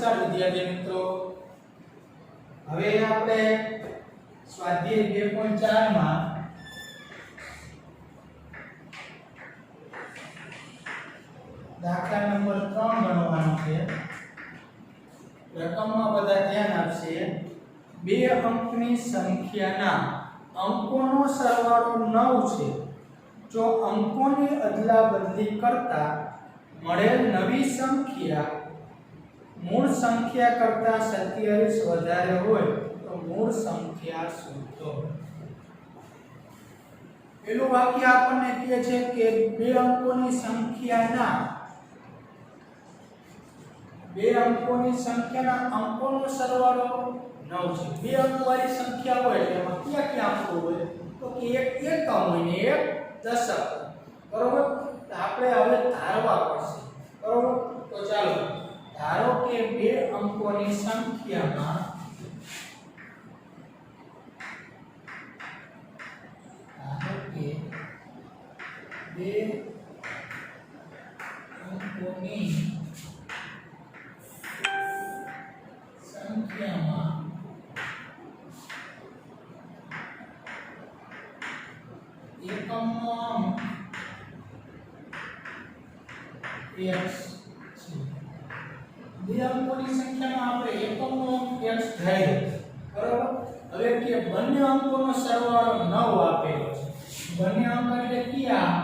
નમસ્કાર વિદ્યાર્થી મિત્રો, હવે આપણે સ્વાધ્યાય 2.4 માં દાખલા નંબર 3 ગણવાનો છે. રકમમાં બધા ધ્યાન આપશે. બે અંકની સંખ્યાના અંકોનો સરવાળો 9 છે. જો અંકોની અદલાબદલી કરતા મળેલ નવી સંખ્યા મૂળ સંખ્યા કરતા 27 વધારે હોય તો મૂળ સંખ્યા શોધો. પેલું વાક્ય આપણને કહે છે કે બે અંકોની સંખ્યાના અંકોનો સરવાળો 9 છે. બે અંકવાળી સંખ્યા હોય એટલે એમાં કયા કયા અંકો હોય તો કે એક એકમ હોય ને એક દશક. બરોબર? તો આપણે હવે ધારવા પડશે. બરોબર? તો ચાલો ધારો કે બે અંકોની સંખ્યામાં એકમનો અંક x છે. બે અંકોની સંખ્યામાં આપણે એકમનો અંક x ધાર્યો. બરોબર? હવે કે બંને અંકોનો સરવાળો 9 આપેલો છે. બંને અંક એટલે કયા?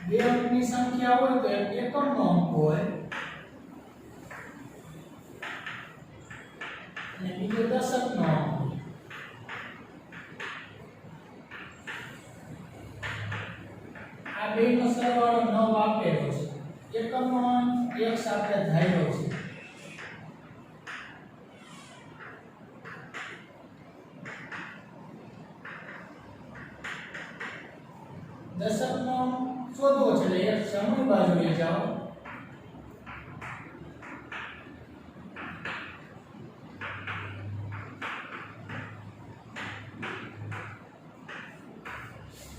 બે અંકની સંખ્યા હોય તો એકમનો અંક હોય અને બીજો દશકનો અંક હોય. આ બેનો સરવાળો 9 આપેલો છે. એકમનો અંક x આપણે ધાર્યો છે. દશકનો અંક શોધવો છે એટલે એક જમણી બાજુએ જાઓ.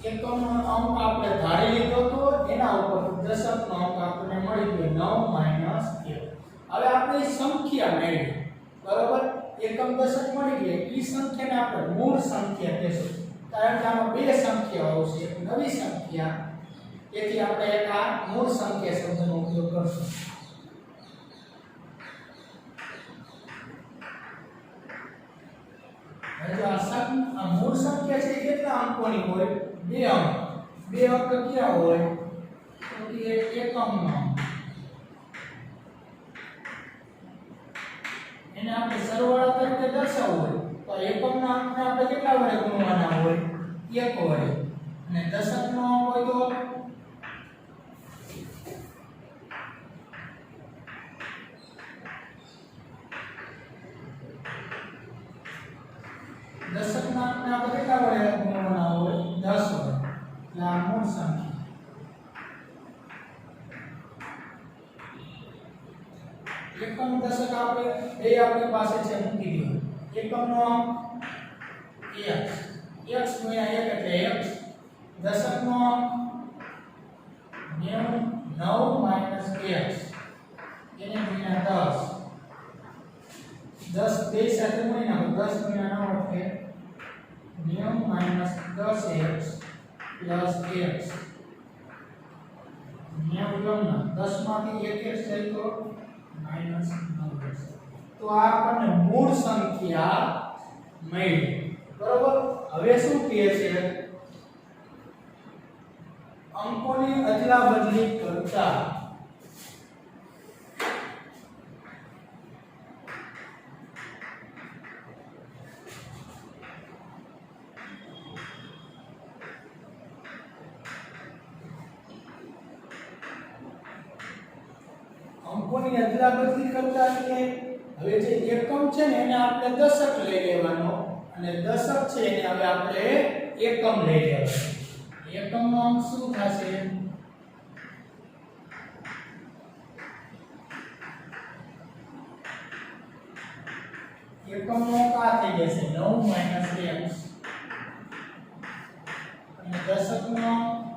એકમનો અંક આપણે ધારી લીધો તો એના ઉપર દશકનો અંક આપણને મળી ગયો 9 - 1. હવે આપણે સંખ્યા મેળવી. બરોબર? એકમ દશક મળી ગઈ. ઈ સંખ્યાને આપણે મૂળ સંખ્યા કહેશું. કારણ કે આમાં બે સંખ્યાઓ છે, એક નવી સંખ્યા, તેથી આપણે એક આ મૂળ સંખ્યા શબ્દનો ઉપયોગ કરશું. હવે આ મૂળ સંખ્યા છે કેટલા અંકોની હોય? બે અંક. બે અંક કયા હોય તો કે એકમનો અંક. એને આપણે સરવાળા તરીકે દર્શાવવું હોય તો એકમના અંકને આપણે કેટલા વડે ગુણવાના હોય? 1 વડે. અને દશકનો અંક હોય તો દશકના અંકને આપણે કેટલા વડે ગુણવાના હોય? 10 વડે. એટલે આ મૂળ સંખ્યા. એકમ દશક આપણે બે આપણી પાસે છે, મૂકી દો. એકમનો અંક x, x ગુણ્યા 1 એટલે x. દશકનો અંક 9 - x એને ગુણ્યા 10. 10 બે સાથે ગુણી નાખો. 10 ગુણ્યા 9 એટલે 9 - 10x પ્લસ x. 10 માંથી 1 x જાય તો -9. તો આ આપણને મૂળ સંખ્યા મળી. બરોબર? હવે શું કહે છે? અંકોની અદલાબદલી કરતા અંકોની અદલાબદલી કરતા એટલે હવે જે એકમ છે ને એને આપણે દશક લઈ લેવાનો અને દશક છે એને હવે આપણે એકમ લઈ લેવાનો. એકમનો અંક શું થશે? એકમનો અંક આ થઈ જશે 9 - x અને દશકનો અંક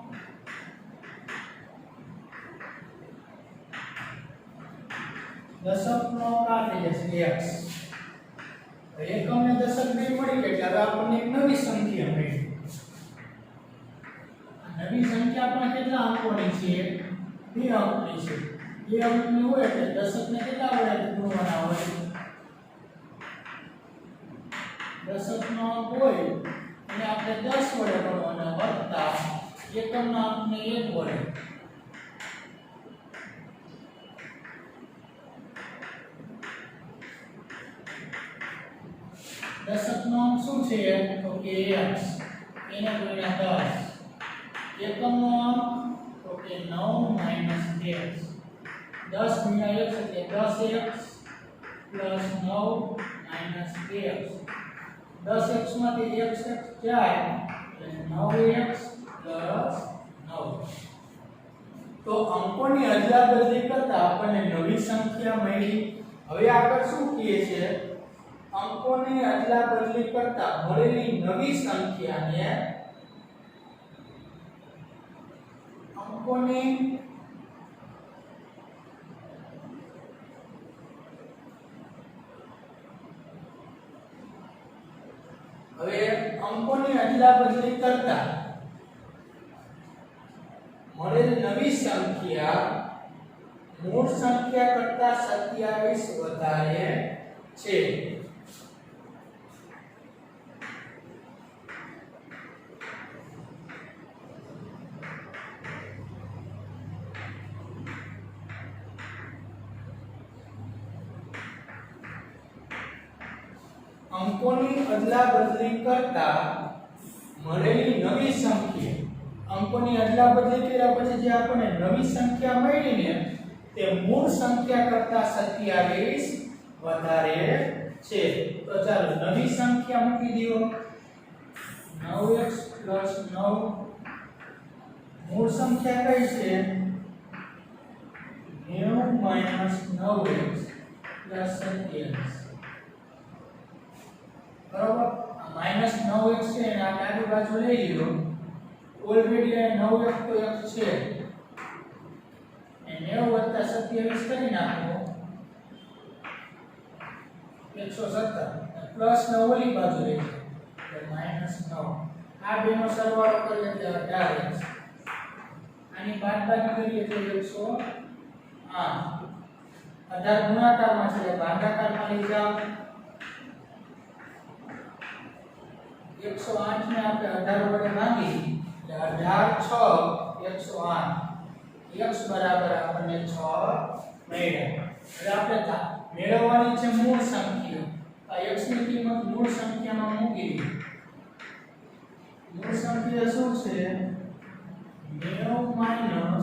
દશકનો અંક આ થઈ જશે x. એકમ ને દશક બે મળી ગયા એટલે હવે આપણને એક નવી સંખ્યા મળી. નવી સંખ્યા પણ કેટલા અંકોની છે? 2 અંકની છે. 2 અંકની હોય એટલે દશકને કેટલા વડે ગુણવાના હોય? દશકનો અંક હોય અને આપણે 10 વડે ગુણવાના વત્તા એકમના અંકને 1 વડે. દશકનો અંક શું છે? તો કે x. એને ગુણ્યા 10. એકમનો અંક તો કે 9 - x. 10 ગુણ્યા x એટલે 10x + 9 - x. 10x માંથી x જાય એટલે 9x + 9. તો અંકોની અદલાબદલી કરતા આપણને નવી સંખ્યા મળી. હવે આગળ શું કહે છે? અંકોની અદલાબદલી કરતા મળેલી નવી સંખ્યાને અંકોની અદલાબદલી કરતા મળેલી નવી સંખ્યા મૂળ સંખ્યા કરતા 27 વધારે છે. અંકોની અદલાબદલી કરતા મળેલી નવી સંખ્યા. અંકોની અદલાબદલી કર્યા પછી જે આપણને નવી સંખ્યા મળી ને તે મૂળ સંખ્યા કરતા 27 વધારે છે. તો ચાલો નવી સંખ્યા મૂકી દો. 9x + 9. મૂળ સંખ્યા કઈ છે? 90 - 9x + 27. બરાબર. આ -9x છે અને આ ડાબી બાજુ લઈ લ્યો. ઓલરેડી આ 9x તો x છે અને 90 + 27 કરી નાખો 117 પ્લસ 9 ઓલી બાજુ લઈ એટલે -9. આ બેનો સરવાળો કરીએ એટલે 18x. આની બાદબાકી કરીએ એટલે 108. 18 ગુણાકારમાં છે ભાગાકારમાં લઈ જાઓ. 108 ને આપણે 18 વડે ભાગી એટલે 18 × 6 108. x બરાબર આપણને 6 મળ્યા. હવે આપણે મેળવવાની છે મૂળ સંખ્યા. આ x ની કિંમત મૂળ સંખ્યામાં મૂકી દઈએ. મૂળ સંખ્યા શું છે? 90 - 9x.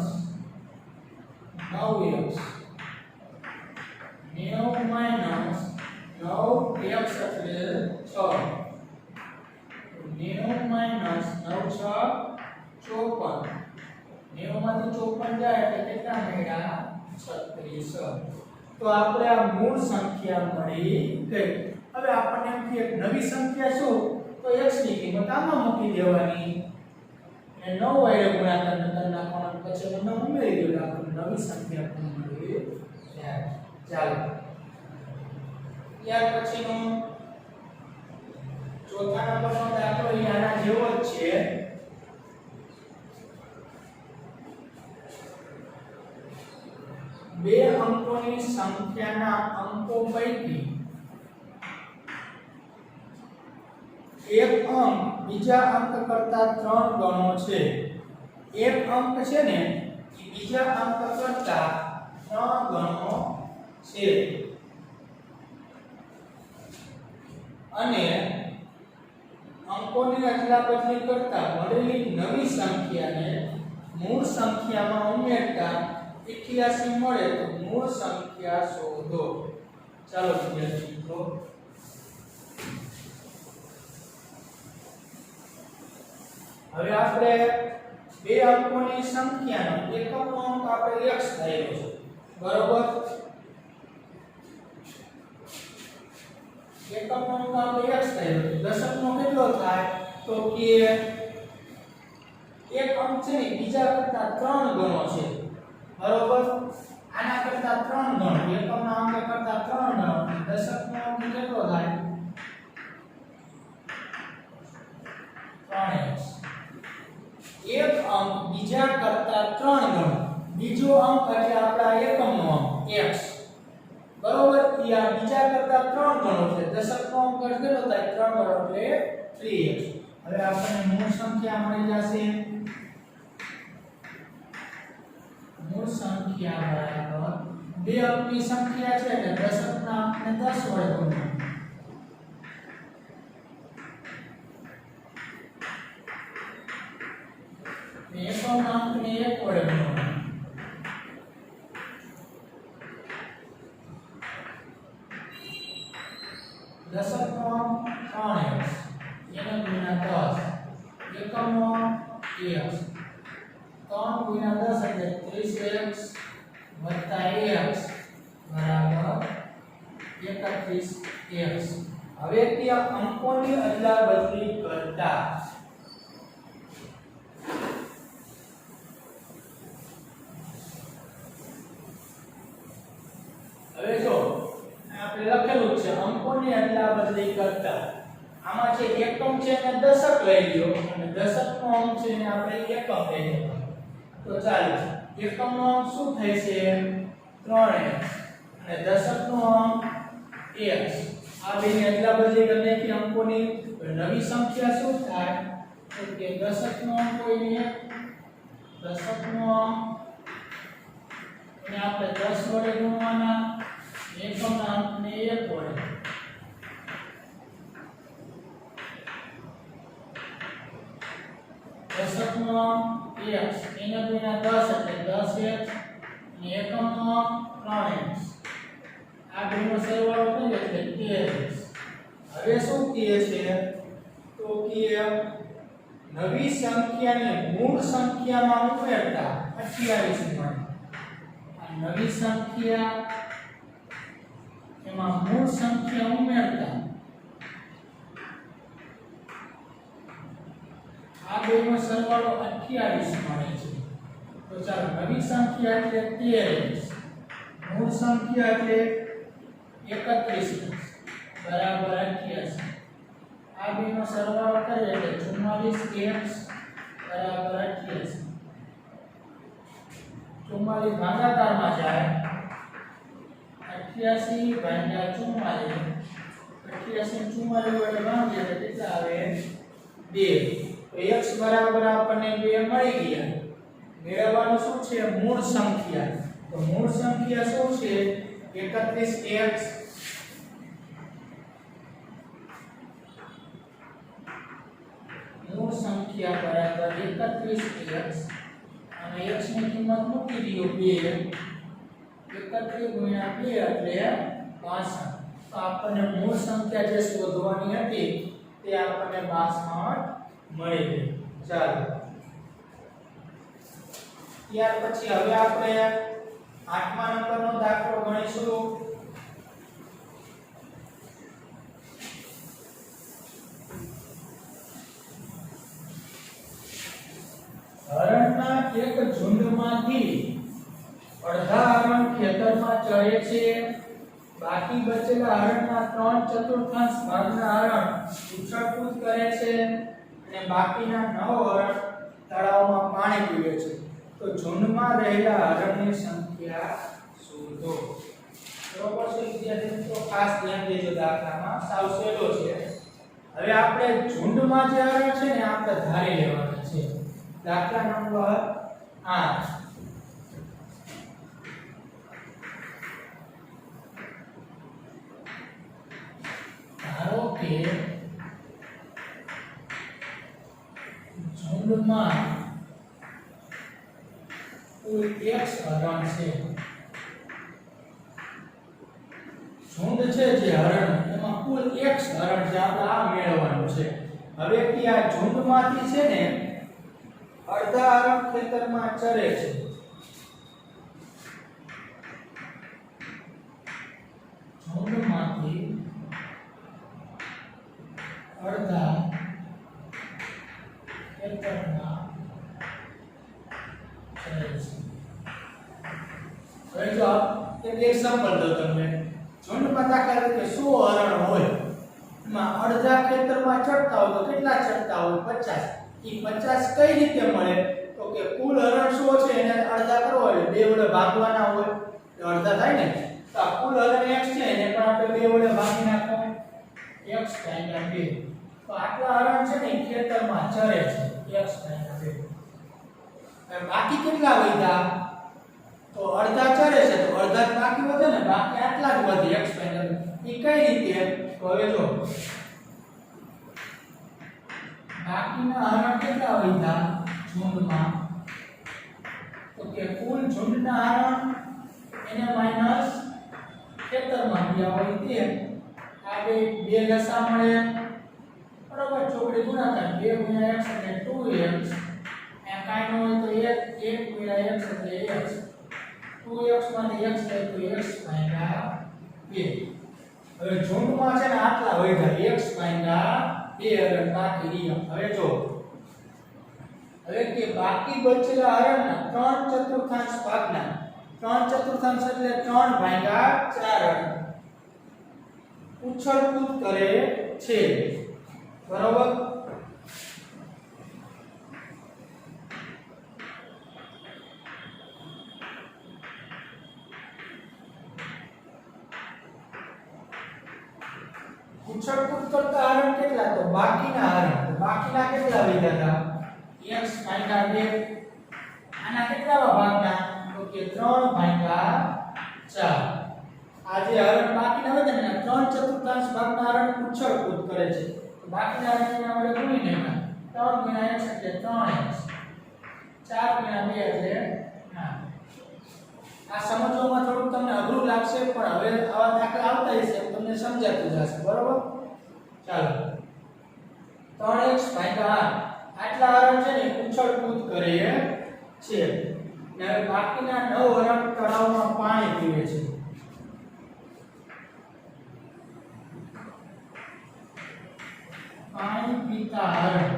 90 - 9x એટલે 6. 90 - 9 = 54. 90 માંથી 54 જાય એટલે કેટલા મળ્યા? 36. તો આપણે આ મૂળ સંખ્યા મળી ગઈ. હવે આપણને એમ કે એક નવી સંખ્યા શું? તો x ની કિંમત આમાં મૂકી દેવાની અને 9 વડે ગુણાકાર કરી નાખવાનો. પછી એનો ઉમેરી દો આપણે નવી સંખ્યા પણ મળી જાય. ચાલો ત્યાર પછીનો ચોથા નંબરનો દાખલો આના જેવો જ છે. બે અંકોની સંખ્યાના અંકો પૈકી એક અંક બીજા અંક કરતા 3 ગણો છે. એક અંક છે ને એ બીજા અંક કરતા 3 ગણો છે અને અંકોની અદલાબદલી કરતા મળેલી નવી સંખ્યાને મૂળ સંખ્યામાં ઉમેરતા 88 મળે તો મૂળ સંખ્યા શોધો. ચાલો વિદ્યાર્થી મિત્રો હવે આપણે બે અંકોની સંખ્યાનો એકમનો અંક આપણે x થયેલો છે. બરોબર. એકમનો અંક આપણે x થયેલો છે. દશકનો કેટલો થાય? તો કે એક અંક છે ને બીજા કરતા 3 ગણો છે. બરોબર. આના કરતા 3 ગણો એકમના અંક કરતા 3 ગણો દશકનો અંક કેટલો થાય 3x એક અંક બીજા કરતા 3 ગણો બીજો અંક એટલે આપણા એકમનો અંક x બરોબર ઈ આ બીજા કરતા 3 ગણો છે દશકનો અંક કેટલો થાય 3 ગણો એટલે 3x હવે આપણને મૂળ સંખ્યા મળી જશે મૂળ સંખ્યા બરાબર બે અંકની સંખ્યા છે એટલે દશકના અંકને 10 વડે ગુણવાનું એકમના અંકને 1 વડે ગુણવાનું દશકનો અંક 3x એને ગુણ્યા 10 એકમનો અંક x 3 ગુણ્યા 10 એટલે 30x વત્તા ax બરાબર 31x હવે ત્યાં અંકોની અદલાબદલી કરતા હવે જો આપણે લખેલું છે અંકોની અદલાબદલી કરતા આમાં જે એકમ છે એને દશક લઈ લ્યો અને દશકનો અંક છે એને આપણે એકમ લઈ લેવાનો તો ચાલો એકમનો અંક શું થશે 3x અને દશકનો અંક x આ બેની અદલાબદલી કરીને કે અંકોની નવી સંખ્યા શું થાય તો કે દશકનો અંક કોઈને દશકનો અંક એને આપણે 10 વડે ગુણવાના એકમના અંકને 1 વડે દશકનો અંક x એને ગુણ્યા 10 એટલે 10x અને એકમનો અંક 3x આ બેનો સરવાળો કરીએ એટલે 13x હવે શું કહે છે તો કે નવી સંખ્યાને મૂળ સંખ્યામાં ઉમેરતા 28 મળે આ નવી સંખ્યા એમાં મૂળ સંખ્યા ઉમેરતા આ બેનો સરવાળો 28 મળે છે તો ચાલો નવી સંખ્યા એટલે 13x મૂળ સંખ્યા એટલે 31x બરાબર 88 આ બેનો સરવાળો કરીએ એટલે 44x બરાબર 88 44 ભાગાકારમાં જાય 88 ભાગ્યા 44 88 ને 44 વડે ભાગીએ એટલે કેટલા આવે 2 તો x બરાબર આપણને 2 મળી ગયા મેળવવાનું શું છે મૂળ સંખ્યા તો મૂળ સંખ્યા શું છે 31x મૂળ સંખ્યા બરાબર 31x અને x ની કિંમત મૂકી દો 2 31 ગુણ્યા 2 એટલે 62 તો આપણને મૂળ સંખ્યા જે શોધવાની હતી તે આપણને 62 મળી ગઈ ચાલો ત્યાર પછી હવે આપણે 8મા નંબરનો દાખલો ગણીશું હરણના એક ઝુંડમાંથી અડધા હરણ ખેતરમાં ચરે છે બાકી બચેલા હરણના 3/4 ભાગના હરણ ઉછળકૂદ કરે છે અને બાકીના 9 હરણ તળાવમાં પાણી પીવે છે તો ઝુંડમાં રહેલા હરણની સંખ્યા શોધો બરોબર છે વિદ્યાર્થી મિત્રો ખાસ ધ્યાન દેજો દાખલામાં સાવ સહેલો છે હવે આપણે ઝુંડમાં જે હરણ છે ને આપણે ધારી લેવાના છે દાખલા નંબર 8 ધારો કે ઝુંડમાં કુલ x હરણ છે ઝુંડ છે જે હરણ એમાં કુલ x હરણ છે આપણે આ મેળવવાનું છે હવે કે આ ઝુંડમાંથી છે ને અડધા હરણ ખેતરમાં ચરે છે ઝુંડમાંથી અડધા ખેતરમાં ચરે છે હવે જો એક એક્ઝામ્પલ દઉં તમને. ઝુંડમાં દાખલા તરીકે 100 હરણ હોય, એમાં અડધા ખેતરમાં ચડતા હોય તો કેટલા ચડતા હોય? 50. એ 50 કઈ રીતે મળે? તો કે કુલ હરણ 100 છે એને અડધા કરો એટલે 2 વડે ભાગવાના હોય તો અડધા થાય ને. તો આ કુલ હરણ x છે એને પણ આપણે 2 વડે ભાગી નાખો, x ભાગ્યા 2. તો આટલા હરણ છે ને ખેતરમાં ચરે છે, x ભાગ્યા 2. હવે બાકી કેટલા વધ્યા? તો અડધા ચરે છે તો અડધા જ બાકી વધે ને, બાકી આટલા જ વધે x ભાગ્યા 2. એ કઈ રીતે? તો હવે જો બાકીના હરણ કેટલા વધ્યા ઝુંડમાં? તો કે કુલ ઝુંડના હરણ એને માઈનસ ખેતરમાં ગયા હોય તે. આ બે લસા મળે બરાબર, ચોકડી ગુણાકાર 2 ગુણ્યા x એટલે 2x. આ કાઈ ન હોય તો 1 ગુણ્યા x એટલે x. 2x માંથી x લે તો x ભાગ્યા 2. હવે ઝુંડમાં છે ને આટલા વધ્યા x ભાગ્યા 2 હરણ બાકી રહ્યા. હવે જો હવે કે બાકી બચેલા હરણના 3/4 ભાગના 3/4 એટલે 3 ભાગ્યા 4 હરણ ઉછળકૂદ કરે છે, બરોબર. ઉછળકૂદ કરતા હરણ કેટલા? તો બાકીના હરણ. બાકીના કેટલા વધ્યા હતા? x ભાગ્યા 2. આના કેટલા ભાગના? તો કે 3 ભાગ્યા 4. આ જે હરણ બાકીના વધે ને 3/4 ભાગના હરણ ઉછળકૂદ કરે છે. તો બાકીના હરણને આપણે ગુણી નાખા. 3 ગુણ્યા x એટલે 3x. 4 ગુણ્યા 2 એટલે 8. આ સમજવામાં થોડું તમને અઘરું લાગશે પણ હવે આવા દાખલા આવતા હશે તમને સમજાતું જશે, બરોબર. ચાલો 3x ભાગ્યા 8 આટલા હરણ છે ને ઉછળકૂદ કરે છે. ને બાકીના 9 હરણ તળાવમાં પાણી પીવે છે. પાણી પીતા હરણ.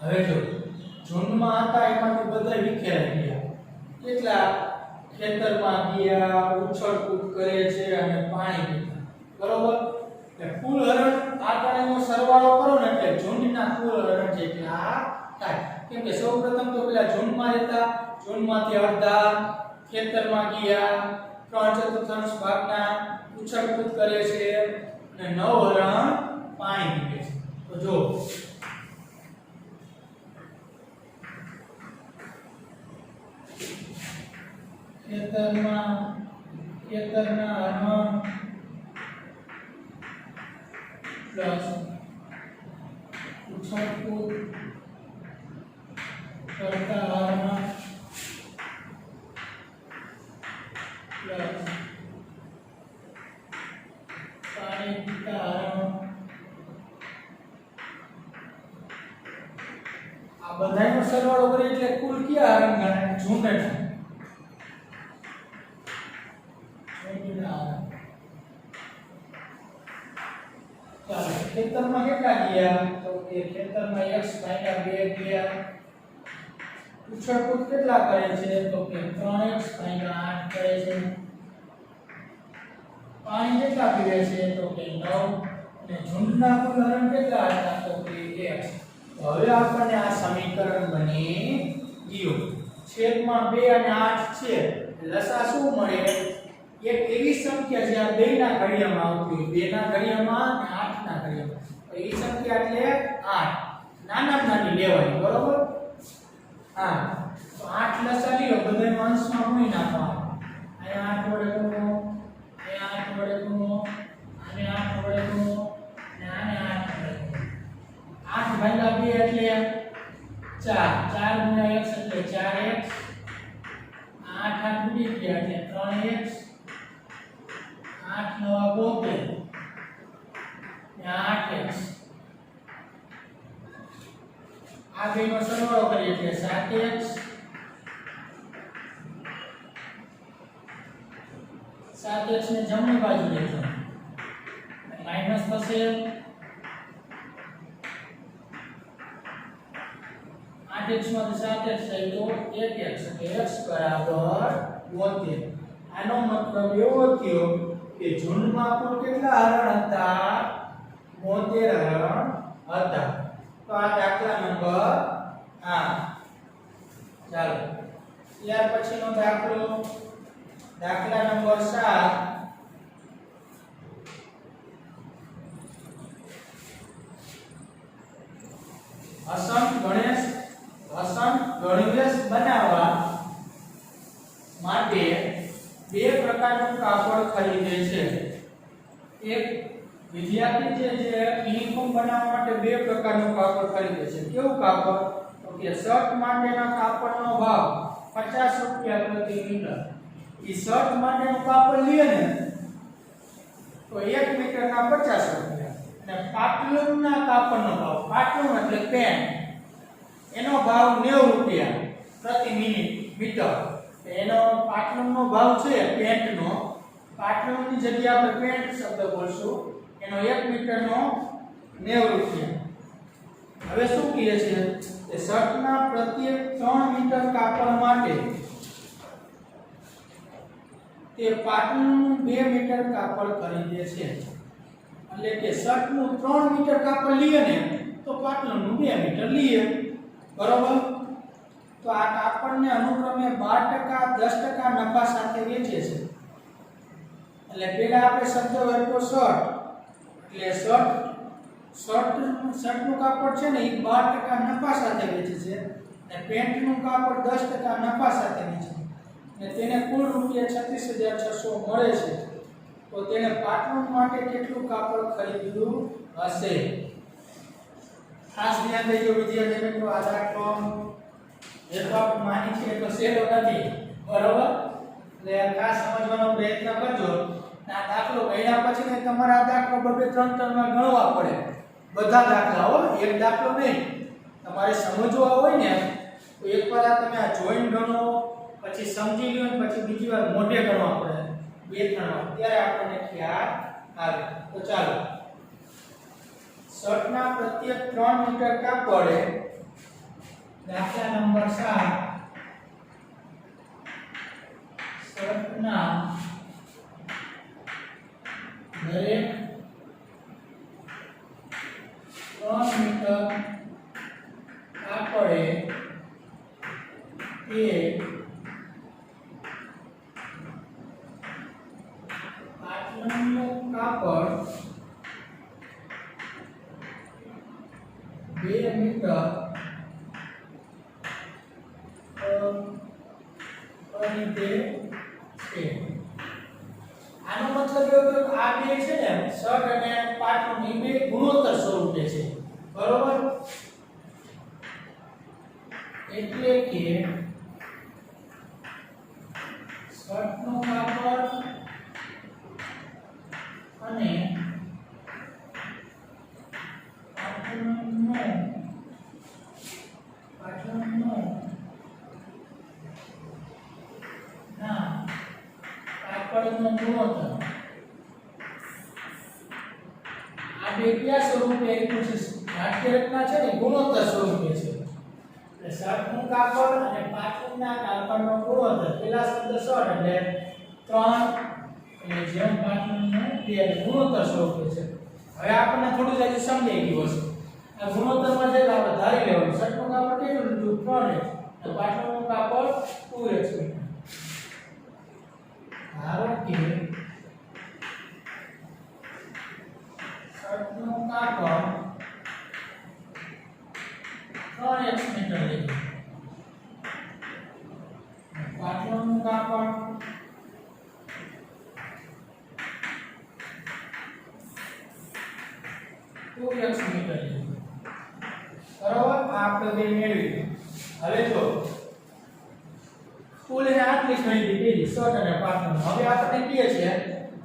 હવે જો ઝુંડમાં હતા એમાંથી બધા વિખેરાઈ ગયા. કેટલા ખેતરમાં ગયા, ઉછળકૂદ કરે છે અને પાણી પીતા, બરોબર. એટલે કુલ હરણ આ ત્રણેયનો સરવાળો કરો ને એટલે ઝુંડના કુલ હરણ જેટલા થાય. કેમ કે સૌપ્રથમ તો પેલા ઝુંડમાં રહેતા, ઝુંડમાંથી અડધા ખેતરમાં ગયા, 3/4 ભાગના ઉછળકૂદ કરે છે અને 9 હરણ પાણી પીવે છે. તો જો ખેતરના હરણ પ્લસ ઉછળકૂદ કરતા હરણ પ્લસ પાણી પીતા હરણ. આ બધાનો સરવાળો કરીએ એટલે કુલ કયા હરણ ગણાય? ઝુંડના. ચાલો ખેતરમાં કેટલા ગયા? તો કે ખેતરમાં x ભાગ્યા 2 ગયા. ઉછળકૂદ કેટલા કરે છે? તો કે 3x ભાગ્યા 8 કરે છે. પાણી કેટલા પીવે છે? તો કે 9. અને ઝુંડના કુલ હરણ કેટલા હતા? તો કે x. તો હવે આપણને આ સમીકરણ બની ગયું. છેદમાં 2 અને 8 છે. લસા શું મળે? એક એવી સંખ્યા જે આ 2 ના ઘડિયામાં આવતી હોય, 2 ના ઘડિયામાં અને 8 ના ઘડિયામાં. તો એ સંખ્યા એટલે 8. નાનામાં નાની લેવાની, બરોબર. હા તો 8 લસા લ્યો, બધાય અંશમાં ગુણી નાખવાનો. અહીંયા 8 વડે ગુણો, અહીંયા 8 વડે ગુણો, આને 8 વડે ગુણો અને આને 8 વડે ગુણો. 8 ભાગ્યા 2 એટલે 4. 4 ગુણ્યા x એટલે 4x. 8 8 ઉડી ગયા એટલે 3x. 8 9 72 8x. આ બેનો સરવાળો કરીએ એટલે 7x. 7x ને જમણી બાજુ લેજો, માઈનસ થશે. 8x 8x માંથી 7x થાય તો 1x એટલે x બરાબર 72. આનો મતલબ એવો થયો કે ઝુંડમાં કુલ કેટલા હરણ હતા? 72 હરણ હતા. તો આ દાખલા નંબર 8. ચાલો ત્યાર પછીનો દાખલા નંબર 7. અસંખ્ય ગણવેશ બનાવવા માટે બે પ્રકારનું કાપડ ખરીદે છે. એક વિદ્યાર્થી છે જે યુનિફોર્મ બનાવવા માટે બે પ્રકારનું કાપડ ખરીદે છે. કેવું કાપડ? તો કે શર્ટ માટેના કાપડનો ભાવ 50 રૂપિયા પ્રતિ મીટર. ઈ શર્ટ માટેનું કાપડ લે ને તો 1 મીટરના 50 રૂપિયા. અને પાટલુનના કાપડનો ભાવ, પાટલુન એટલે પેન્ટ, એનો ભાવ 90 રૂપિયા પ્રતિ મીટર. એનો પાટલુનનો ભાવ છે પેન્ટનો, પાટલુનની જગ્યાએ આપણે પેન્ટ શબ્દ બોલશું, એનો 1 મીટરનો 90 રૂપિયા. હવે શું કહે છે કે શર્ટના પ્રત્યેક 3 મીટર કાપડ માટે તે પાટલુનનું 2 મીટર કાપડ ખરીદે છે. એટલે કે શર્ટનું 3 મીટર કાપડ લઈએ ને તો પાટલુનનું 2 મીટર લઈએ. બરોબર? તો આ કાપડને અનુક્રમે 12%, 10% નફા સાથે વેચે છે. એટલે પહેલા આપણે શબ્દ વર્ગો શર્ટ, એટલે શર્ટનું કાપડ છે ને એ 12% નફા સાથે વેચે છે અને પેન્ટનું કાપડ 10% નફા સાથે વેચે છે. અને તેને કુલ રૂપિયા 36,600 મળે છે. તો તેને પાટલુન માટે કેટલું કાપડ ખરીદ્યું હશે? ખાસ ધ્યાન દેજો વિદ્યાર્થી મિત્રો. આ દાખલો જે આપણે માની છે તો સહેલો નથી. બરોબર? એટલે ખાસ સમજવાનો પ્રયત્ન કરજો. આ દાખલો ગણ્યા પછી ને તમારે આ દાખલો 2-3 માં ગણવા પડે. બધા દાખલાઓ, એક દાખલો નહીં. તમારે સમજવા હોય ને તો એકવાર આ તમે આ જોઈન ગણો, પછી સમજી લો, પછી બીજી વાર મોઢે ગણવા પડે 2-3 વાર, ત્યારે આપણને ખ્યાલ આવે. તો ચાલો શર્ટના પ્રત્યેક 3 મીટર કાપડે દાખલા નંબર 7. શર્ટના દરેક 3 મીટર કાપડે તે પાટલુનનું કાપડ 2 મીટર ખરીદે છે. આનો મતલબ એવો કે આ બે છે ને શર્ટ અને પાટલુન એ બે ગુણોત્તર સ્વરૂપે છે. બરોબર? એટલે કે શર્ટનું કાપડ અને પાટલુનનું કાપડનો ગુણોત્તર આ બે કયા સ્વરૂપે આપ્યું છે? નાટ્ય રચના છે ને ગુણોત્તર સ્વરૂપે છે. એટલે શર્ટનું કાપડ અને પાટલુનના કાપડનો ગુણોત્તર. પેલા શબ્દ શર્ટ એટલે 3 અને જેમ પાટલુનનું 2 ગુણોત્તર સ્વરૂપે છે. હવે આપણને થોડું જ સમજાઈ ગયું હશે. આ ગુણોત્તરમાં જે આપણે ધારી લેવાનું, શર્ટનું કાપડ કેટલું લીધું? 3x અને પાટલુનનું કાપડ 2x. ધારો કે શર્ટનું કાપડ 3x મીટર લીધું, પાટલુનનું કાપડ 2x મીટર લીધું. બરાબર? આ આપણે બે મેળવી. હવે જો કુલ એને આટલી ખરીદી કરી શર્ટ અને પાટલુન. હવે આપણે કહીએ છીએ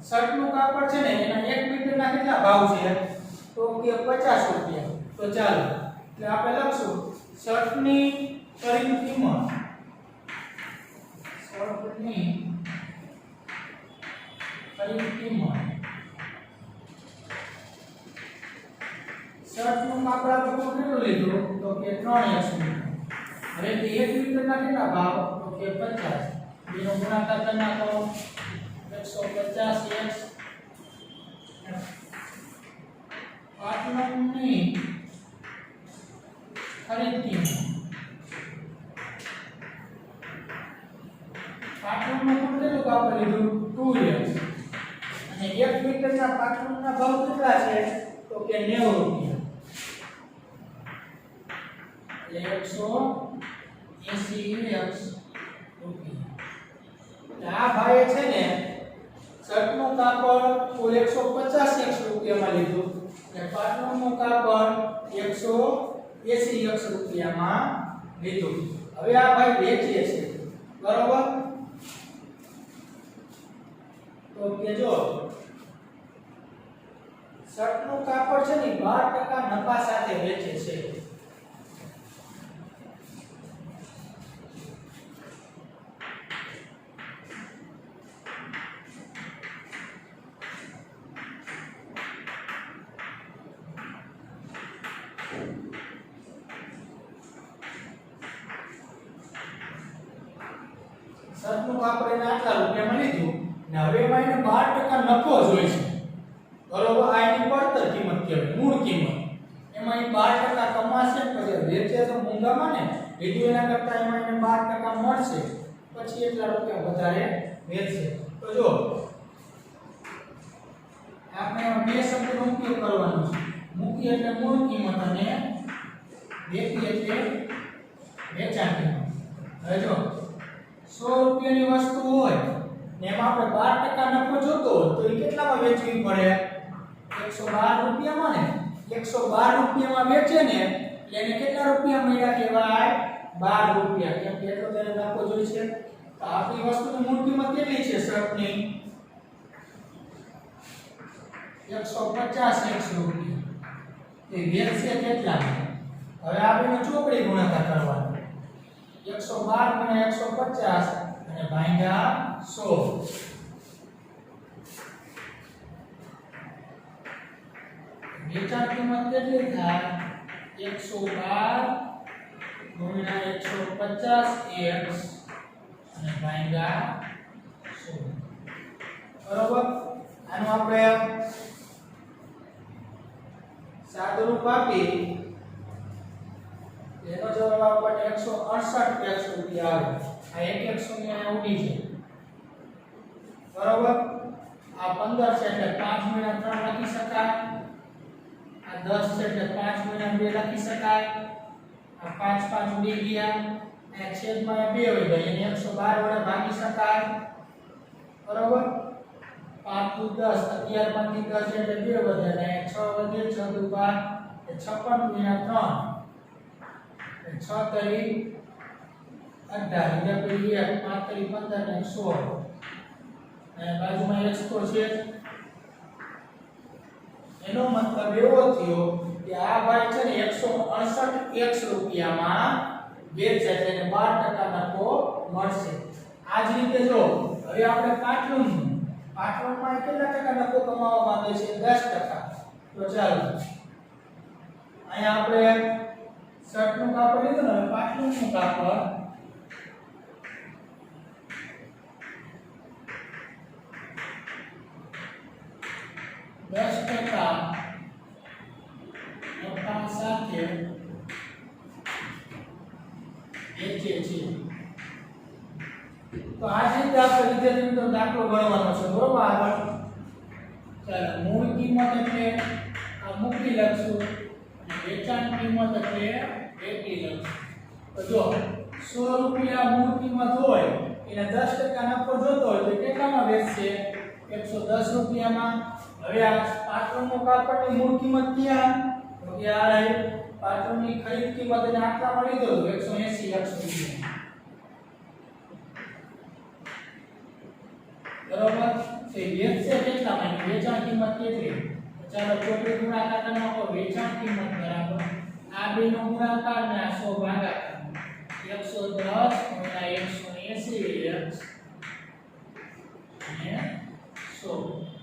શર્ટનું કાપડ છે ને એના 1 મીટરના કેટલા ભાવ છે? તો કે 50 રૂપિયા. તો ચાલો એટલે આપણે લખશું શર્ટની ખરીદ કિંમત, શર્ટની ખરીદ કિંમત. શર્ટનું કાપડ આપણે કેટલું લીધું? તો કે 3x મીટર. હવે તે 1 મીટરના કેટલા ભાગ તો કે 50 બેનો ગુણાકાર કરી નાખો 150x પાટણની ખરીદ પાટણનું કુલ કેટલું આપણે લીધું 2x અને 1 મીટરના પાટણના ભાવ કેટલા છે તો કે 90 રૂપિયા એટલે 180x રૂપિયા આ ભાઈએ છે ને શર્ટનું કાપડ કુલ 150x રૂપિયામાં લીધું અને પાટણનું કાપડ 180x રૂપિયામાં લીધું હવે આ ભાઈ વેચે છે બરોબર તો કે જો શર્ટનું કાપડ છે ને 12% નફા સાથે વેચે છે શર્ટનું કાપડ એને આટલા રૂપિયામાં લીધું ને હવે એમાં એને 12% નફો જોઈએ છે બરોબર આ એની પડતર કિંમત કહેવાય મૂળ કિંમત એમાં એ 12% કમાશે પછી વેચે તો મૂંગામાં ને લીધું એના કરતા એમાં એને 12% મળશે પછી એટલા રૂપિયા વધારે વેચશે તો જો આપણે બે શબ્દનો ઉપયોગ કરવાનો છે મૂકી એટલે મૂળ કિંમત અને વેચી એટલે વેચાણ કિંમત હવે જો 100 રૂપિયાની વસ્તુ હોય ને એમાં આપણે 12% નફો જોતો હોય તો એ કેટલામાં વેચવી પડે 112 રૂપિયામાં ને 112 રૂપિયામાં વેચે ને એટલે એને કેટલા રૂપિયા મળ્યા કહેવાય 12 રૂપિયા કેમ કે એટલો તેને નફો જોઈશે તો આપણી વસ્તુની મૂળ કિંમત કેટલી છે શર્ટની 150x રૂપિયા તે વેચશે કેટલા હવે આપણે ચોકડી ગુણાકાર કરવાનો 112 * 150 અને ભાગ્યા 100 વેચાણ કિંમત કેટલી થાય 112 * 150x અને ભાગ્યા 100 બરોબર આનું આપણે સાદુરૂપ આપી એનો જવાબ આપણને 168x રૂપિયા આવે આ 1 શૂન્ય ઉડી છે બરોબર આ 15 છે એટલે 5 * 3 લખી શકાય આ 10 છે એટલે 5 * 2 લખી શકાય આ 5 5 ઉડી ગયા આ છેદમાં 2 હોય ગઈ એને 112 વડે ભાગી શકાય બરોબર 5 * 10 11 માંથી 10 એટલે 2 વધે અને 6 વધે 6 * 12 એટલે 56 * 3 6 તરી 18 ને પેલી 5 તરી 15 ને 16 અને બાજુમાં x તો છે એનો મતલબ એવો થયો કે આ ભાઈ છે ને 168x રૂપિયામાં વેચે છે અને 12% નફો મળશે આ જ રીતે જો હવે આપણે પાટણમાં કેટલા ટકા નફો કમાવા માંગે છે 10% તો ચાલો અહીંયા આપણે શર્ટનું કાપડ લીધું ને પાટણનું કાપડ 10% નફા સાથે વેચે છે તો આ જ રીતે આપણે વિદ્યાર્થી મિત્રો દાખલો ગણવાનો છે બરોબર આગળ ચાલો મૂળ કિંમત એટલે આ મૂકી લખશું વેચાણ કિંમત એટલે વેચી લખશું તો જો 100 રૂપિયા મૂળ કિંમત હોય એને 10% નફો જોતો હોય તો કેટલામાં વેચશે 110 રૂપિયામાં હવે આ પાટણનું કાપડની મૂળ કિંમત ક્યાં તો કે આ રહી પાટણની ખરીદ કિંમત એને આટલામાં લીધો 180x રૂપિયા બરોબર તે વેચશે કેટલામાં વેચાણ કિંમત કેટલી ચાલો ચોકડી ગુણાકાર કરી નાખો વેચાણ કિંમત બરાબર આ બેનો ગુણાકાર ને આ 100 ભાગાકાર 110 * 180x અને 100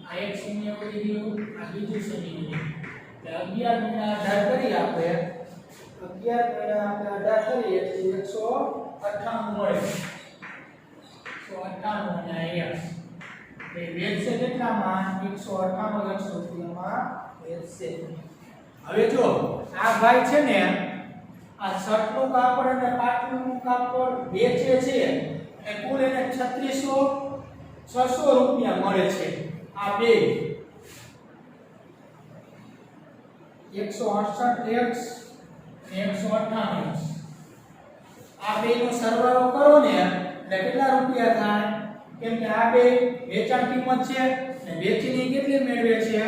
આ એક શૂન્ય ઉડી ગયું આ બીજું શૂન્ય ઉડી એટલે 11 * 18 કરી આપણે તો 11 ગુણ્યા આપણે 18 કરીએ એટલે 198 મળે 198 અને x એ વેચશે કેટલામાં 198 લક્ષ રૂપિયામાં વેચશે હવે જો આ ભાઈ છે ને આ શર્ટનું કાપડ અને પાટલુંનું કાપડ વેચે છે અને કુલ એને 3600 રૂપિયા મળે છે આ બે 168x અને 198x આ બેનો સરવાળો કરો ને એટલે કેટલા રૂપિયા થાય કેમ કે આ બે વેચાણ કિંમત છે અને વેચીને કેટલી મેળવે છે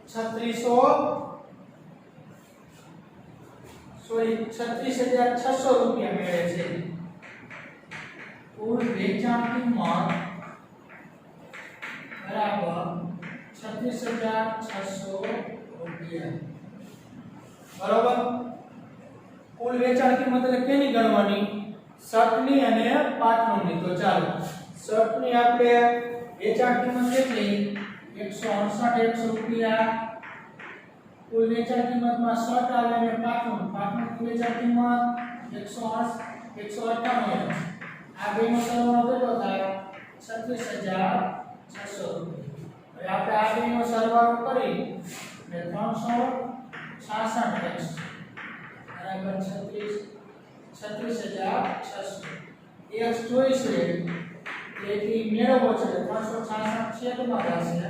36600 રૂપિયા મેળવે છે કુલ વેચાણ કિંમત બરાબર 36600 રૂપિયા બરાબર કુલ વેચાણ કિંમત એટલે કેની ગણવાની શર્ટની અને પાટલુંની તો ચાલો શર્ટની આપણે વેચાણ કિંમત કેટલી 168 રૂપિયા કુલ વેચાણ કિંમતમાં શર્ટ આવે અને પાટલું કુલ વેચાણ કિંમત 198 આ બેનો સરવાળો કેટલો થાય 36600 રૂપિયા હવે આપણે આ બેનો સરવાળો કરી એટલે 366x બરાબર 36600 x જોઈશે તેથી મેળવવો છે 366 છેદમાં થશે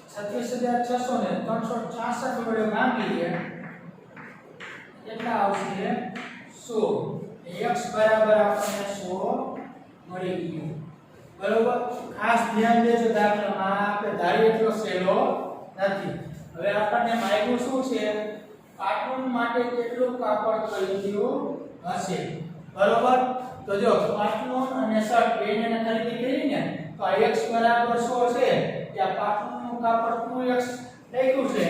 36600 ને 366 વડે ભાગીએ કેટલા આવશે 100 x બરાબર આપણને 100 મળી ગયું બરોબર ખાસ ધ્યાન દેજો દાખલામાં આપણે ધારી એટલો સહેલો નથી હવે આપણને માગ્યું શું છે પાટલું માટે કેટલું કાપડ ખરીદ્યું હશે બરોબર તો જો પાટલું અને શર્ટ બેને ખરીદી કરી ને તો આ x બરાબર 100 છે ત્યાં પાટલુંનું કાપડ 2x લખ્યું છે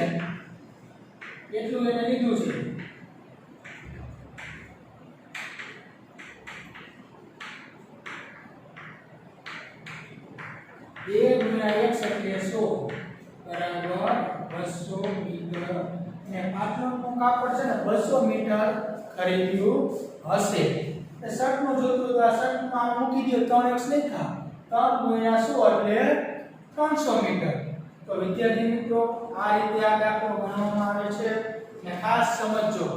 એટલું એને લીધું છે x એટલે 100 બરાબર 200 મીટર અને પાટલુંનું કાપડ છે ને 200 મીટર ખરીદ્યું હશે એ શર્ટનું જોતું તો આ શર્ટમાં મૂકી દો 3x લખ્યા 3 ગુણ્યા 100 એટલે 300 મીટર તો વિદ્યાર્થી મિત્રો આ રીતે આ દાખલો ગણવામાં આવે છે અને ખાસ સમજો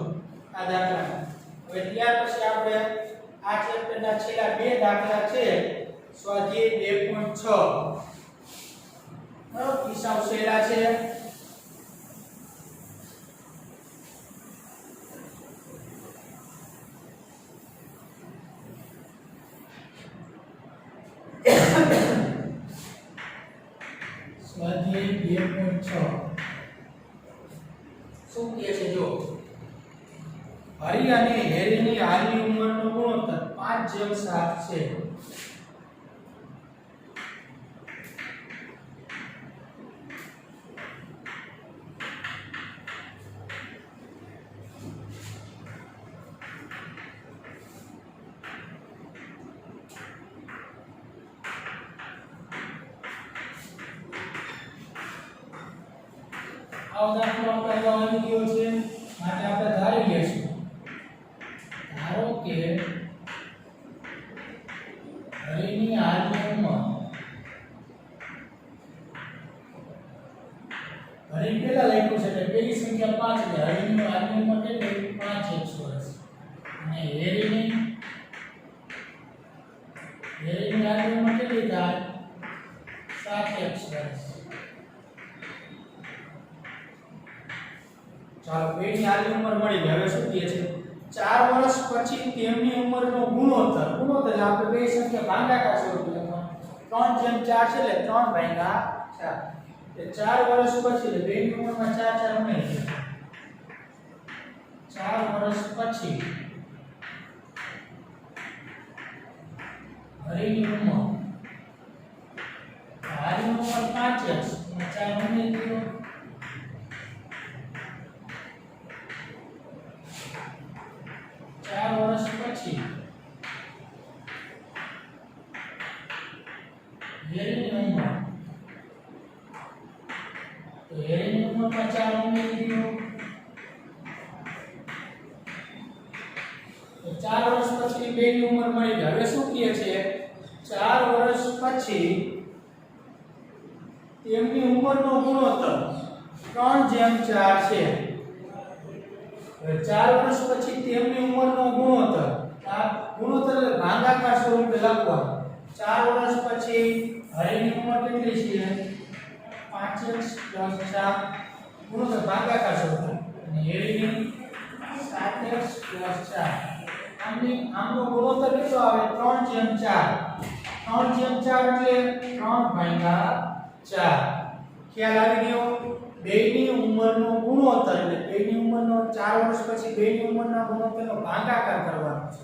આ દાખલા હવે ત્યાર પછી આપણે આ ચેપ્ટરના છેલ્લા બે દાખલા છે સ્વાધ્યાય 2.6 બરાબર હિસાબ સહેલા છે સ્વાધ્યાય 2.6 શું કહે છે જો હરી અને હેરીની હાલની ઉંમરનો ગુણોત્તર 5:7 છે આવો દાખલો આપણે આવી ગયો છે માટે આપણે ધારી લઈશું ધારો કે હરીની હાલની ઉંમર હરી પેલા લખ્યું છે એટલે પેલી સંખ્યા 5 છે હરીની હાલની ઉંમર કેટલી 5x વર્ષ અને હેરીની હાલની ઉંમર કેટલી થાય 7x વર્ષ ચાલો બેની હાલની ઉંમર મળી ગઈ હવે શું કહે છે 4 વર્ષ પછી તેમની ઉંમરનો ગુણોત્તર આપણે બે સંખ્યા ભાગાકાર સ્વરૂપમાં 3:4 છે એટલે 3 ભાગ્યા 4 એટલે 4 વર્ષ પછી એટલે બેની ઉંમરમાં 4 ઉમેરી 4 વર્ષ પછી હરીની ઉંમર હાલની ઉંમર 5x અને 4 ઉમેરી દો 4 વર્ષ પછી હેરીની ઉંમર તો હેરી તો 4 વર્ષ પછી બેની ઉંમર મળી ગઈ. હવે શું કહે છે 4 વર્ષ પછી તેમની ઉંમરનો ગુણોત્તર 3:4 છે. હવે 4 વર્ષ પછી તેમની ઉંમરનો ગુણોત્તર, આ ગુણોત્તર એટલે ભાગાકાર સ્વરૂપે લખવાનું. 4 વર્ષ પછી હરિની ઉંમર કેટલી છે 5x + 4 ગુણોત્તર ભાગાકાર સ્વરૂપે અને હેરીની 7x + 4. આમનો ગુણોત્તર કેટલો આવે 3:4. 3:4 એટલે 3/4. ખ્યાલ આવી ગયો? બેની ઉંમરનો ગુણોત્તર એટલે બેની ઉંમરનો 4 વર્ષ પછી બેની ઉંમરના ગુણોત્તરનો ભાગાકાર કરવાનો છે.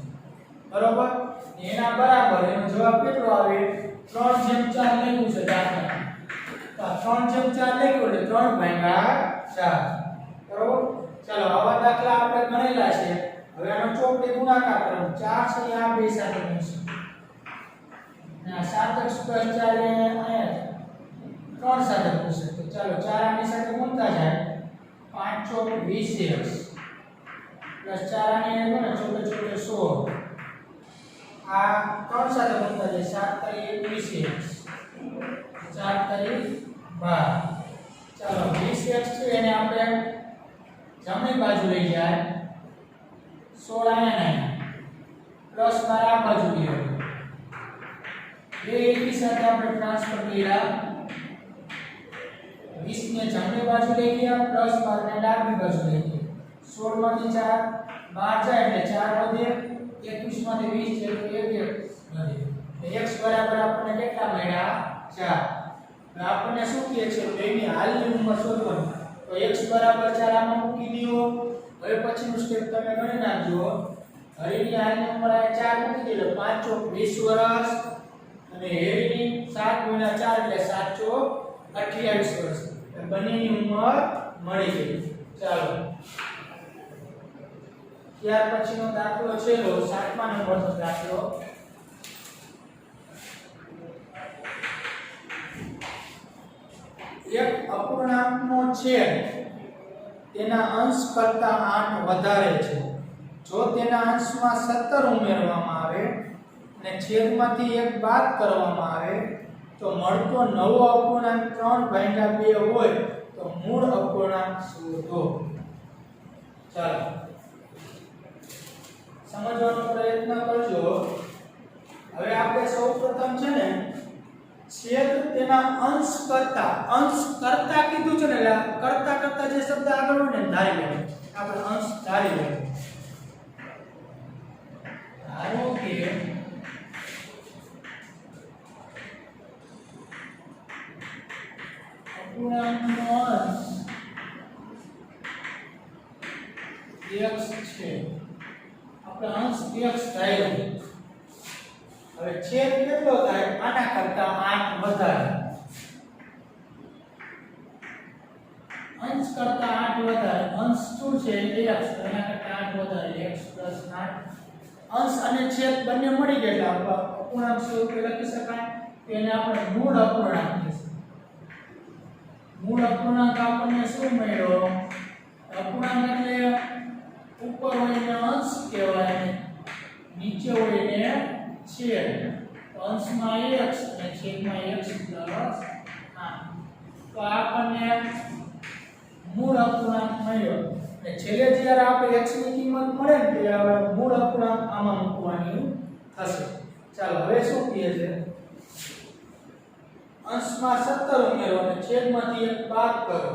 બરોબર? એના બરાબર એનો જવાબ કેટલો આવે 3:4 લખ્યું છે દાખલા. તો 3:4 લખ્યું એટલે 3/4. બરોબર? ચાલો આવા દાખલા આપણે ગણેલા છે. હવે આનો ચોકડી ગુણાકાર કરવાનો. 4 છે આ બે સાથે બનશે. ના 7x + 4 અહીંયા 3 સાથે બનશે. તો ચાલો 4 આની સાથે ગુણતા જાય 5 ચોક 20x + 4 આની અંદર ને ચોકે ચોકે 16. આ 3 સાથે ગુણતા જાય 7 * 20x 4 * 12. ચાલો 20x છે એને આપણે જમણી બાજુ લઈ જાય 16 અહીંયા પ્લસ 12 આ બાજુ લઈ આવે. બે એકી સાથે આપણે ટ્રાન્સફર કર્યા 20 ને જમણી બાજુ લઈ ગયા પ્લસ 12 ને ડાબી બાજુ લઈ ગયા. 16 માંથી 4 12 જાય એટલે 4 વધે. 21 માંથી 20 એટલે 1 વધે. x બરાબર આપણને કેટલા મળ્યા 4. હવે આપણને શું કહે છે બેની હાલની ઉંમર શોધવાની. તો x બરાબર 4 આમાં મૂકી દો. હવે પછીનું સ્ટેપ તમે ગણી નાખજો. હરીની હાલની ઉંમર આ 4 મૂકી દો એટલે 5 ચોક 20 વર્ષ અને હેરીની 7 × 4 એટલે 7 ચોક 28 વર્ષ. બંનેની ઉંમર મળી ગઈ. ચાલો ત્યાર પછીનો દાખલો છે 7મા નંબરનો દાખલો. એક અપૂર્ણાંકનો છેદ તેના અંશ કરતા 8 વધારે છે. જો તેના અંશમાં 17 ઉમેરવામાં આવે અને છેદમાંથી 1 બાદ કરવામાં આવે તો મળતો નવો અપૂર્ણાંક 3/2 હોય તો મૂળ અપૂર્ણાંક શોધો. ચાલો સમજવાનો પ્રયત્ન કરજો. હવે આપણે સૌપ્રથમ છે ને છેદ તેના અંશ કરતા કીધું છે ને કરતા જે શબ્દ આગળ હોય ને ધારી લેવો. આપણે અંશ ધારી લેવો. ધારો કે અપૂર્ણાંકનો અંશ x છે. આપણે અંશ x ધાર્યો. હવે છેદ કેટલો થાય આના કરતા 8 વધારે. અંશ કરતા 8 વધારે. અંશ શું છે x એના કરતા 8 વધારે x + 8. અંશ અને છેદ બંને મળી ગયા એટલે અપૂર્ણાંક સ્વરૂપે લખી શકાય. તેને આપણે મૂળ અપૂર્ણાંક કહીશું. મૂળ અપૂર્ણાંક આપણને શું મળ્યો? અપૂર્ણાંક એટલે ઉપર હોય ને અંશ કહેવાય, નીચે હોય ને છેદ. અંશમાં x અને છેદમાં x + 8. તો આપણને મૂળ અપૂર્ણાંક મળ્યો. અને છેલ્લે જ્યારે આપણે x ની કિંમત મળે ને ત્યારે મૂળ અપૂર્ણાંક આમાં મૂકવાની થશે. ચાલો હવે શું કહે છે? અંશમાં 17 ઉમેરો અને છેદમાંથી 1 બાદ કરો.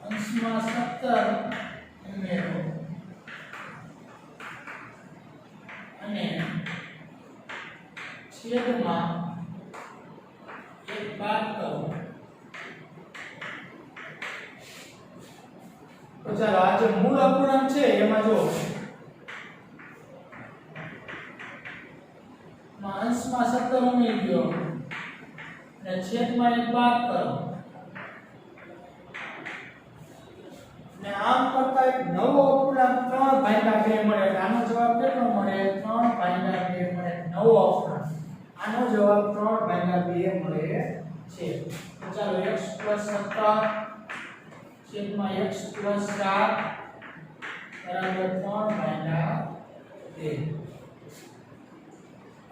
અંશમાં 17 ઉમેરો અને છેદમાં 1 બાદ કરો. તો ચાલો આ જે મૂળ અપૂર્ણાંક છે એમાં જો અંશમાં 17 ઉમેરી દો અને છેદમાં 1 બાદ કરો. ને આમ કરતા એક નવો અપૂર્ણાંક 3/2 મળે. આનો જવાબ કેટલો મળે? 3/2 મળે. નવો અપૂર્ણાંક આનો જવાબ 3/2 મળે છે. તો ચાલો x + 17 છેદમાં x + 7 બરાબર 3/13.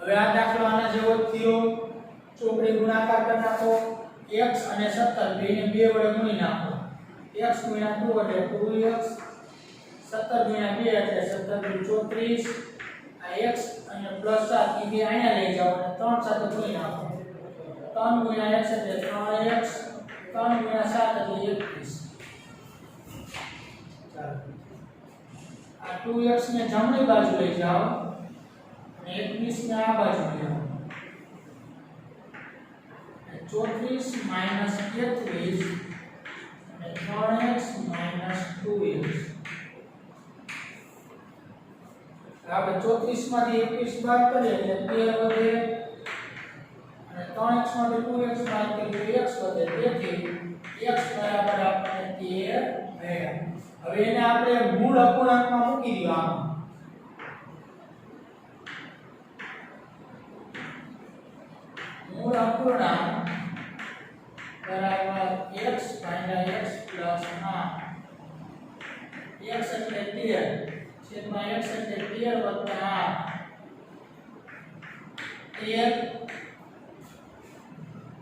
હવે આ દાખલો આના જેવો જ થયો. ચોકડી ગુણાકાર કરી નાખો. x અને 17 બેને 2 વડે ગુણી નાખો. x * 2 એટલે 2x, 17 * 2 એટલે 17 * 34. આ x અને +7 એ બે અહીંયા લઈ જાઓ અને 3 સાથે ગુણી નાખો. 3 * x એટલે 3x, 3 * 7 એટલે 21. ચાલો આ 2x ને જમણી બાજુ લઈ જાઓ અને 21 ને આ બાજુ લઈ આવો. 34 - 31 અને 3x - 2x. આપણે 34 માંથી 21 બાદ કરીએ એટલે 13 વધે અને 3x માંથી 2x બાદ કરીએ તો x વધે. તેથી x બરાબર આપણને 13 મળ્યા. હવે એને આપણે મૂળ અપૂર્ણાંકમાં મૂકી દઈએ. આમાં મૂળ અપૂર્ણાંક બરાબર x + x + 8. x એટલે 13 છેદમાં x એટલે 13 + 8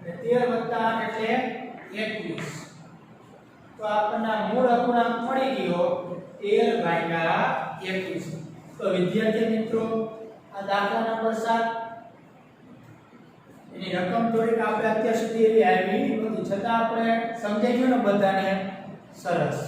એટલે 21. તો આપણને મૂળ અપૂર્ણાંક મળી ગયો 13/21. તો વિદ્યાર્થી મિત્રો આ દાખલા નંબર 7 એની રકમ થોડીક આપણે અત્યાર સુધી એવી આવી નથી, છતાં આપણે સમજાઈ ગયું ને બધાને? સરસ.